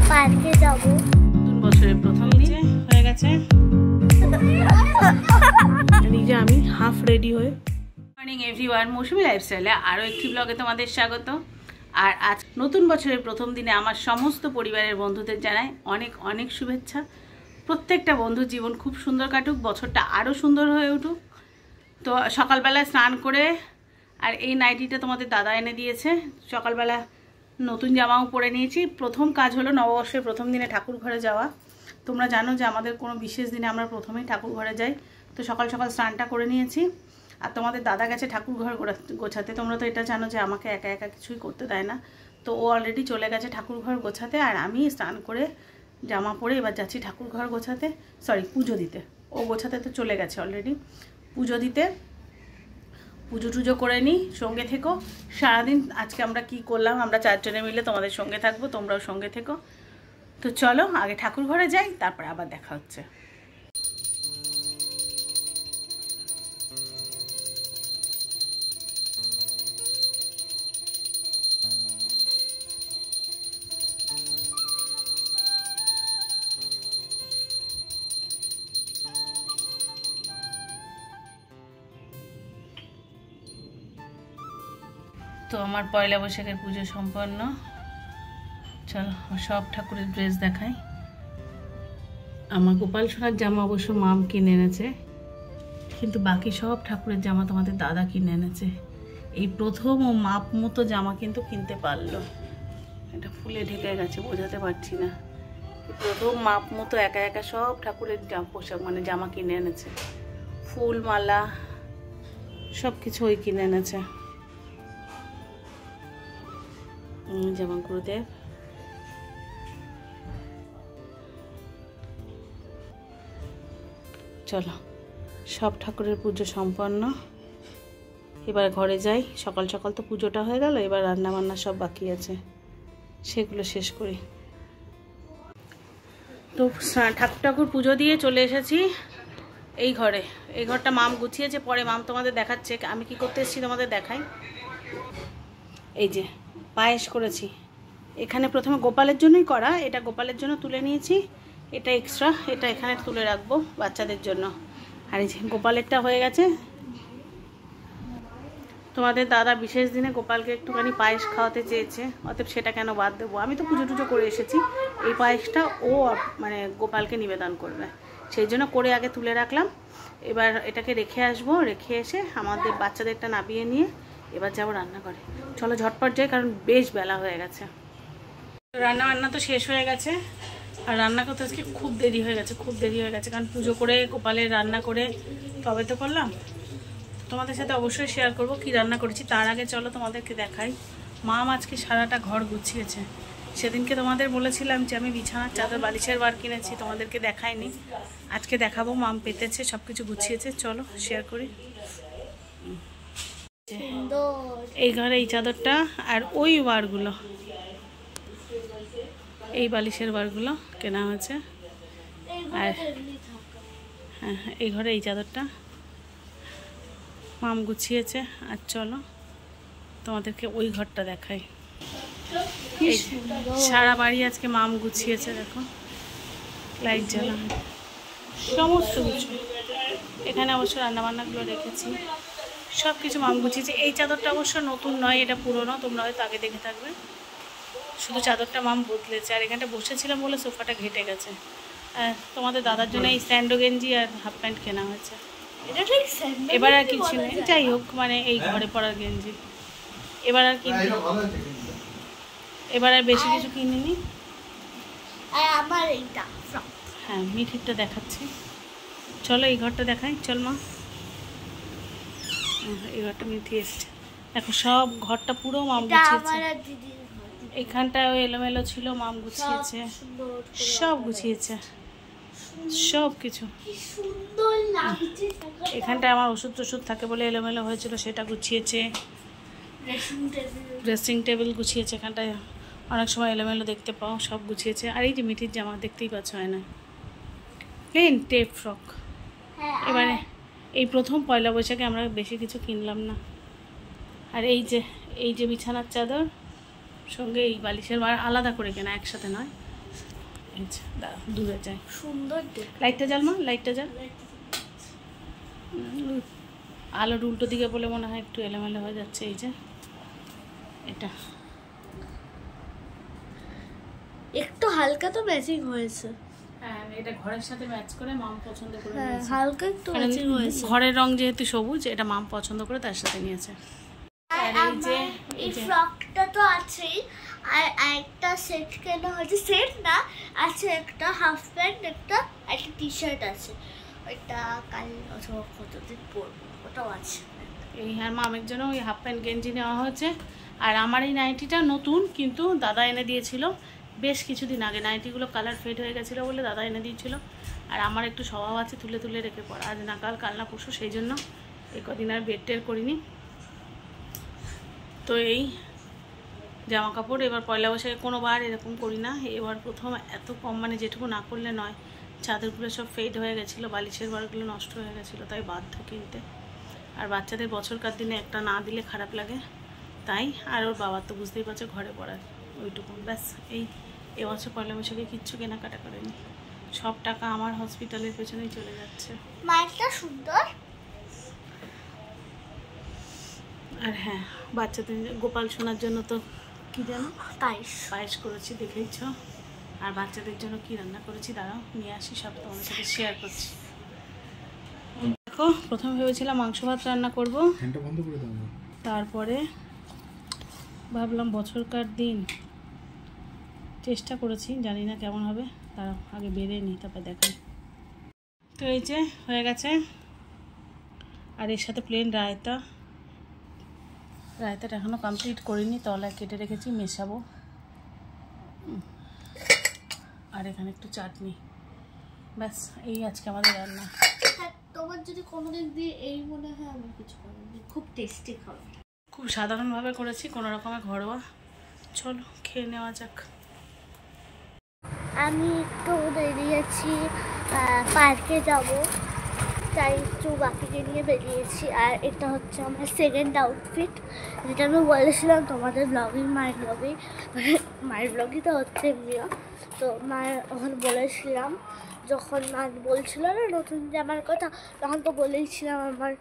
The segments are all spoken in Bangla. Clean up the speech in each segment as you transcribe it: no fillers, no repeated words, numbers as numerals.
পার্কে যাব। নতুন বছরের প্রথম দিন হয়ে গেছে। এদিকে আমি হাফ রেডি হয়ে। মর্নিং এভরিওয়ান, মৌসুমী লাইফস্টাইলে আরও একটি ব্লগে তোমাদের স্বাগত। আর আজ নতুন বছরের প্রথম দিনে আমার সমস্ত পরিবারের বন্ধুদের জানাই অনেক অনেক শুভেচ্ছা। প্রত্যেকটা বন্ধুর জীবন খুব সুন্দর কাটুক, বছরটা আরও সুন্দর হয়ে উঠুক। তো সকালবেলায় স্নান করে, আর এই নাইটিটা তোমাদের দাদা এনে দিয়েছে। সকালবেলা নতুন জামাও পরে নিয়েছি। প্রথম কাজ হলো নববর্ষের প্রথম দিনে ঠাকুর ঘরে যাওয়া। তোমরা জানো যে আমাদের কোনো বিশেষ দিনে আমরা প্রথমেই ঠাকুর ঘরে যাই। তো সকাল সকাল স্নানটা করে নিয়েছি। আর তোমাদের দাদা গেছে ঠাকুর ঘর গোছাতে। তোমরা তো এটা জানো যে আমাকে একা একা কিছুই করতে দেয় না। তো ও অলরেডি চলে গেছে ঠাকুর ঘর গোছাতে, আর আমি স্নান করে জামা পরে এবার যাচ্ছি ঠাকুর ঘর গোছাতে, পুজো দিতে। ও গোছাতে তো চলে গেছে অলরেডি। পুজো দিতে, পুজো টুজো করে নিই। সঙ্গে থেকো সারাদিন। আজকে আমরা কি করলাম, আমরা চারজনে মিলে তোমাদের সঙ্গে থাকবো, তোমরাও সঙ্গে থেকো। তো চলো আগে ঠাকুর ঘরে যাই, তারপরে আবার দেখা হচ্ছে। তো আমার পয়লা বৈশাখের পুজো সম্পন্ন। চলো সব ঠাকুরের ড্রেস দেখাই। আমার গোপাল সোনার জামা অবশ্য মাম কিনে এনেছে, কিন্তু বাকি সব ঠাকুরের জামা তোমাদের দাদা কিনে এনেছে। এই প্রথম ও মাপ মতো জামা কিন্তু কিনতে পারলো। এটা ফুলে ঢেকে গেছে, বোঝাতে পারছি না। প্রথম মাপ মতো একা একা সব ঠাকুরের পোশাক জামা কিনে এনেছে। ফুল মালা সব কিছু ওই কিনে এনেছে। যেমন গুরুদেব, চলো সব ঠাকুরের পুজো সম্পন্ন। এবার ঘরে যাই। সকাল সকাল তো পুজোটা হয়ে গেল, এবার রান্না বান্না সব বাকি আছে, সেগুলো শেষ করি। তো ঠাকুর পুজো দিয়ে চলে এসেছি এই ঘরে। এই ঘরটা মাম গুছিয়েছে, পরে মাম তোমাদের দেখাচ্ছে। আমি কি করতে এসেছি তোমাদের দেখাই। এই যে পায়েস করেছি। এখানে প্রথমে গোপালের জন্যই করা, এটা গোপালের জন্য তুলে নিয়েছি। এটা এক্সট্রা, এটা এখানে তুলে রাখবো বাচ্চাদের জন্য। আর এই যে গোপালেরটা হয়ে গেছে। তোমাদের দাদা বিশেষ দিনে গোপালকে একটুখানি পায়েস খাওয়াতে চেয়েছে, অতএব সেটা কেন বাদ দেবো। আমি তো পুজো টুজো করে এসেছি, এই পায়েসটা ও গোপালকে নিবেদন করবে, সেই জন্য করে আগে তুলে রাখলাম। এবার এটাকে রেখে আসবো, রেখে এসে আমাদের বাচ্চাদেরটা নামিয়ে নিয়ে এবার যাবো রান্না করে। চলো ঝটপট যাই, কারণ বেশ বেলা হয়ে গেছে। রান্না বান্না তো শেষ হয়ে গেছে, আর রান্না করতে আজকে খুব দেরি হয়ে গেছে, কারণ পুজো করে গোপালের রান্না করে তবে তো করলাম। তোমাদের সাথে অবশ্যই শেয়ার করব কি রান্না করেছি। তার আগে চলো তোমাদেরকে দেখাই। মাম আজকে সারাটা ঘর গুছিয়েছে। সেদিনকে তোমাদের বলেছিলাম যে আমি বিছানার চাদর বালিশের বার কিনেছি, তোমাদেরকে দেখাইনি। আজকে দেখাবো। মাম পেতেছে, সব কিছু গুছিয়েছে। চলো শেয়ার করি। এই ঘরে এই চাদরটা, আর ওই ওয়ারগুলো, এই বালিশের বারগুলো কেনা হয়েছে। আর হ্যাঁ, এই ঘরে এই চাদরটা মাম গুছিয়েছে। আর চলো তোমাদেরকে ওই ঘরটা দেখাই। সারা বাড়ি আজকে মাম গুছিয়েছে, দেখো লাইট জ্বালা সমস্ত কিছু। এখানে অবশ্য রান্নাবান্নাগুলো রেখেছি, সব কিছু মাম গুছিয়েছে। এই চাদরটা অবশ্য নতুন নয়, এটা পুরনো, তোমরা হয়তো আগে দেখে থাকবে। শুধু চাদরটা মাম বদলেছে। আর এখানটা বসেছিলাম বলে সোফাটা ঘেটে গেছে। তোমাদের দাদার জন্য এই স্যান্ডো গেঞ্জি আর হাফ প্যান্ট কেনা হয়েছে। এবার আর কিছু নেই, যাই হোক, এই ঘরে পরার গেঞ্জি। এবার আর কিনতে, এবার আর বেশি কিছু কিনিনি। হ্যাঁ, মিঠিরটা দেখাচ্ছি। চলো এই ঘরটা দেখাই, চল মা। এই ঘরটা মিঠি এসছে, দেখো সব ঘরটা পুরো মাম গুছিয়েছে। এখানটা এলোমেলো ছিল, মাম গুছিয়েছে, সব গুছিয়েছে, সব কিছু। এখানটা আমার ওষুধ টষুধ থাকে বলে এলোমেলো হয়েছিল, সেটা গুছিয়েছে। ড্রেসিং টেবিল গুছিয়েছে, এখানটায় অনেক সময় এলোমেলো দেখতে পাও, সব গুছিয়েছে। আর এই যে মিঠির জামা দেখতেই পাচ্ছ, হয় না প্লেন টেপ ফ্রক। এবারে এই প্রথম পয়লা বৈশাখে আমরা বেশি কিছু কিনলাম না। আর এই যে বিছানার চাদর, সঙ্গে এই বালিশের বার আলাদা করে কেনা, একসাথে নয়। আচ্ছা দাঁড়া, দূরে যাই। সুন্দর লাইটটা জ্বাল মা, লাইটটা জ্বাল। আলোর উল্টো দিকে বলে মনে হয় একটু এলোমেলো হয়ে যাচ্ছে। এই যে এটা একটু হালকা তো ম্যাচিং হয়েছে। হ্যাঁ, এটা ঘরের সাথে ম্যাচ করে মাম পছন্দ করে হ্যাঁ, নিয়েছে। হালকা একটু ম্যাচিং হয়েছে। ঘরের রং যেহেতু সবুজ, এটা মাম পছন্দ করে তার সাথে নিয়েছে। আর এই যে এই ফ্রকটা তো আছেই, আর একটা সেট কেনা হয়েছে। সেট না, আছে একটা হাফ প্যান্ট, একটা টি শার্ট আছে। ওইটা কাল অথবা কতদিন পরবো, ওটাও আছে। এই হ্যাঁ, মামের জন্য ওই হাফ প্যান্ট গেঞ্জি নেওয়া হয়েছে। আর আমার এই নাইটিটা নতুন, কিন্তু দাদা এনে দিয়েছিল বেশ কিছুদিন আগে। নাইটিগুলো কালার ফেড হয়ে গেছিলো বলে দাদা এনে দিয়েছিল। আর আমার একটু স্বভাব আছে তুলে তুলে রেখে পড়া, আজ না কাল, কাল না পরশু, সেই জন্য এই কদিন আর বেড টের করিনি। তো এই জামা কাপড় এবার পয়লা বৈশাখে কোনোবার এরকম করি না, এবার প্রথম এত কম, মানে যেটুকু না করলে নয়। চাদরগুলো সব ফেড হয়ে গেছিলো, বালিশের বারগুলো নষ্ট হয়ে গেছিলো, তাই বাধ্য কিনতে। আর বাচ্চাদের বছরকার দিনে একটা না দিলে খারাপ লাগে, তাই। আর ওর বাবার তো বুঝতেই পারছে ঘরে পড়ার ওইটুকু, ব্যাস। এই এবছর পয়লা বৈশাখে কিচ্ছু কেনাকাটা করেনি, সব টাকা আমার হসপিটালের পেছনেই চলে যাচ্ছে। মাইকটা সুন্দর। আর হ্যাঁ, বাচ্চাদের গোপাল শোনার জন্য তো কী জানো, পায়েস করেছি, দেখেইছ। আর বাচ্চাদের জন্য কি রান্না করেছি দাঁড়াও নিয়ে আসি, সব তোমাদের সাথে শেয়ার করছি। দেখো, প্রথমে ভেবেছিলাম মাংস ভাত রান্না করব, তারপরে ভাবলাম বছরকার দিন, চেষ্টা করেছি, জানি না কেমন হবে, তার আগে বেড়ে নিই তারপর দেখাই। তো এই যে হয়ে গেছে, আর এর সাথে প্লেন রায়তা। রায়তাটা এখনও কমপ্লিট করিনি, তলায় কেটে রেখেছি, মেশাবো। আর এখানে একটু চাটনি, ব্যাস। এই আজকে আমাদের রান্না। তোমার যদি কোনোদিন দিয়ে এই মনে হয়, আমি কিছু করিনি, খুব টেস্টি খাবার। খুব সাধারণভাবে করেছি, কোনো রকমের ঘরোয়া। চলো খেয়ে নেওয়া যাক। আমি একটু বেরিয়েছি, পার্কে যাব, তাই একটু বাকিকে নিয়ে বেরিয়েছি। আর এটা হচ্ছে আমার সেকেন্ড আউটফিট, যেটা আমি বলেছিলাম তোমাদের ব্লগিং, মায়ের ব্লগই তো হচ্ছে এমনিও। তো মায়ের ওখানে বলেছিলাম, যখন মা বলছিল না নতুন জামার কথা, তখন তো বলেইছিলাম আমার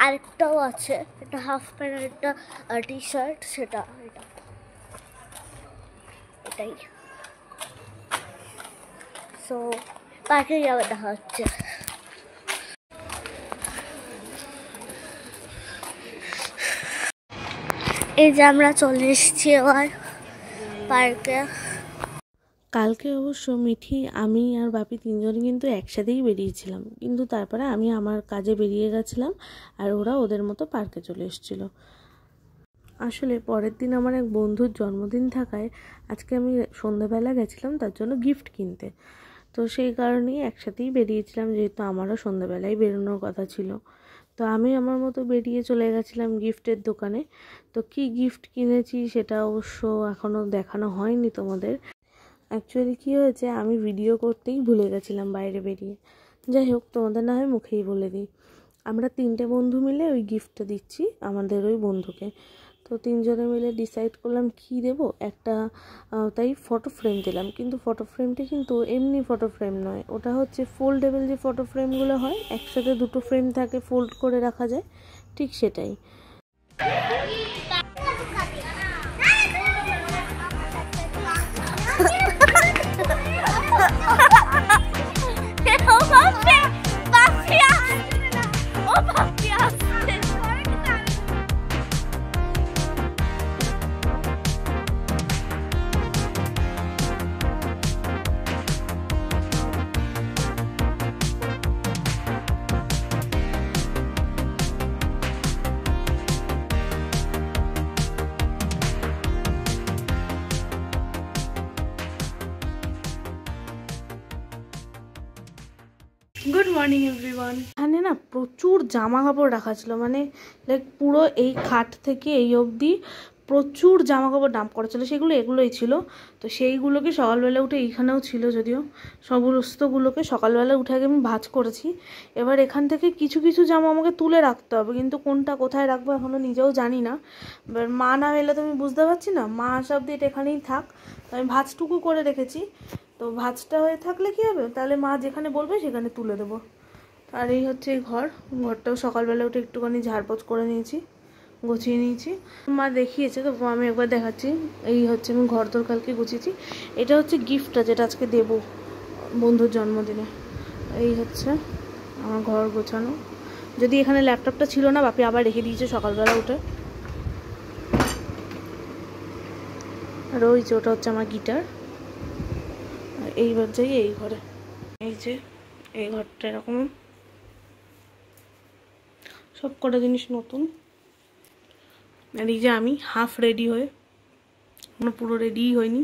আরেকটাও আছে, একটা হাফ প্যান্ট আর একটা টি শার্ট, এটাই। সো পার্কে যাওয়া দেখা হচ্ছে। এই যে আমরা চলে এসেছি এবার পার্কে। কালকে অবশ্য মিঠি, আমি আর বাপি তিনজনই কিন্তু একসাথেই বেরিয়েছিলাম, কিন্তু তারপরে আমি আমার কাজে বেরিয়ে গেছিলাম আর ওরা ওদের মতো পার্কে চলে এসেছিলো। আসলে পরের দিন আমার এক বন্ধুর জন্মদিন থাকায় আজকে আমি সন্ধ্যাবেলা গেছিলাম তার জন্য গিফট কিনতে। তো সেই কারণেই একসাথেই বেরিয়েছিলাম, যেহেতু আমারও সন্ধ্যাবেলায় বেরোনোর কথা ছিল। তো আমি আমার মতো বেরিয়ে চলে গেছিলাম গিফটের দোকানে। তো কি গিফট কিনেছি সেটা অবশ্য এখনও দেখানো হয়নি তোমাদের। অ্যাকচুয়ালি কী হয়েছে, আমি ভিডিও করতেই ভুলে গেছিলাম বাইরে বেরিয়ে। যাই হোক, তোমাদের না হয় মুখেই বলে দিই। আমরা 3টে বন্ধু মিলে ওই গিফটটা দিচ্ছি আমাদের ওই বন্ধুকে। তো 3জনে মিলে ডিসাইড করলাম কী দেবো, একটা তাই ফটো ফ্রেম দিলাম। কিন্তু ফটো ফ্রেমটা কিন্তু এমনি ফটো ফ্রেম নয়, ওটা হচ্ছে ফোল্ডেবল যে ফটো ফ্রেমগুলো হয়, একসাথে 2টো ফ্রেম থাকে, ফোল্ড করে রাখা যায়, ঠিক সেটাই। Good morning everyone. এখানে না প্রচুর জামা কাপড় রাখা ছিল, মানে লাইক পুরো এই খাট থেকে এই অবধি প্রচুর জামা কাপড় ডাম্প করা ছিল, এগুলোই ছিল। তো সেইগুলোকে সকালবেলা উঠে, এইখানেও ছিল যদিও, সমস্তগুলোকে সকালবেলা উঠে আগে আমি ভাঁজ করেছি। এবার এখান থেকে কিছু কিছু জামা আমাকে তুলে রাখতে হবে, কিন্তু কোনটা কোথায় রাখবো এখনও নিজেও জানি না। এবার মা না এলে তো আমি বুঝতে পারছি না, মা আসা অবধি এটা এখানেই থাক, তো আমি ভাঁজটুকু করে রেখেছি। তো ভাঁজটা হয়ে থাকলে কি হবে, তাহলে মা যেখানে বলবে সেখানে তুলে দেবো। আর এই হচ্ছে এই ঘরটাও সকালবেলা উঠে একটুখানি ঝাড়পোছ করে নিয়েছি, গুছিয়ে নিয়েছি। মা দেখিয়েছে তো আমি একবার দেখাচ্ছি। এই হচ্ছে আমি ঘরদোর কালকে গুছিয়েছি। এটা হচ্ছে গিফটটা যেটা আজকে দেবো বন্ধুর জন্মদিনে। এই হচ্ছে আমার ঘর গোছানো। যদি এখানে ল্যাপটপটা ছিল না, বাপি আবার রেখে দিয়েছে সকালবেলা উঠে। আর ওই যে ওটা হচ্ছে আমার গিটার। আর এইবার যাই এই ঘরে, এই যে এই ঘরটা এরকম, সব কটা জিনিস নতুন। আর এই যে আমি হাফ রেডি হয়ে, এখনো পুরো রেডিই হয়নি,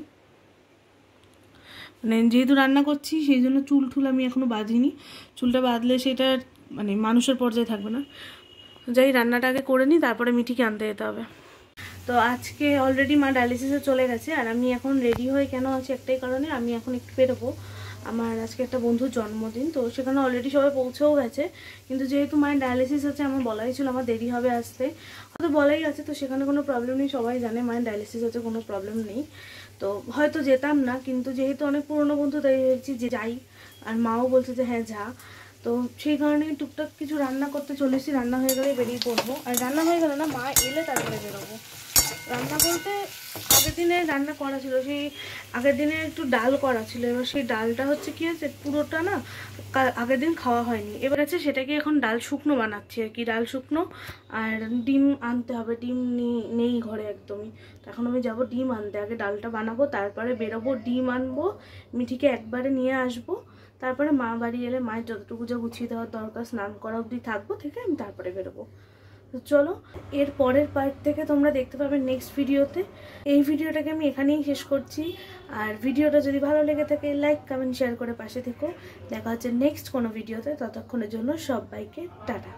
মানে যেহেতু রান্না করছি সেই জন্য চুল টুল আমি এখনো বাঁধিনি। চুলটা বাঁধলে সেটা মানে মানুষের পর্যায়ে থাকবে না। যাই রান্নাটা আগে করে নিই, তারপরে মিঠিকে আনতে যেতে হবে। তো আজকে অলরেডি মা ডায়ালিসিসে চলে গেছে, আর আমি এখন রেডি হয়ে কেন আছি একটাই কারণে, আমি এখন একটু বেরোবো। আমার আজকে একটা বন্ধুর জন্মদিন, তো সেখানে অলরেডি সবাই পৌঁছেও গেছে। কিন্তু যেহেতু মায়ের ডায়ালিসিস আছে, আমার বলাই ছিল আমার দেরি হবে আসতে, হয়তো বলাই আছে, তো সেখানে কোনো প্রবলেম নেই। সবাই জানে মায়ের ডায়ালিসিস আছে, কোনো প্রবলেম নেই। তো হয়তো যেতাম না, কিন্তু যেহেতু অনেক পুরনো বন্ধু, তাই ভেবেছি যে যাই। আর মাও বলছে যে হ্যাঁ যা। তো সেই কারণে টুকটাক কিছু রান্না করতে চলেছি। রান্না হয়ে গেলে বেরিয়ে পড়বো। আর রান্না হয়ে গেলে না, মা এলে তারপরে বেরোবো। রান্না বলতে আগের দিনে রান্না করা ছিল, সেই আগের দিনে একটু ডাল করা ছিল। এবার সেই ডালটা হচ্ছে কি আছে, পুরোটা না আগের দিন খাওয়া হয়নি। এবার আছে সেটাকে এখন ডাল শুকনো বানাচ্ছি আর কি, ডাল শুকনো। আর ডিম আনতে হবে, ডিম নেই ঘরে একদমই। তো এখন আমি যাবো ডিম আনতে, আগে ডালটা বানাবো, তারপরে বেরোবো, ডিম আনবো, মিঠিকে একবারে নিয়ে আসবো। তারপরে মা বাড়ি এলে মায়ের যতটুকু যা গুছিয়ে দেওয়ার দরকার, স্নান করা অবধি থাকবো, থেকে আমি তারপরে বেরোবো। তো চলো, এর পরের পার্ট থেকে তোমরা দেখতে পাবে নেক্সট ভিডিওতে। এই ভিডিওটাকে আমি এখানেই শেষ করছি। আর ভিডিওটা যদি ভালো লেগে থাকে, লাইক কমেন্ট শেয়ার করে পাশে থেকো। দেখা হচ্ছে নেক্সট কোনো ভিডিওতে, ততক্ষণের জন্য সবাইকে টাটা।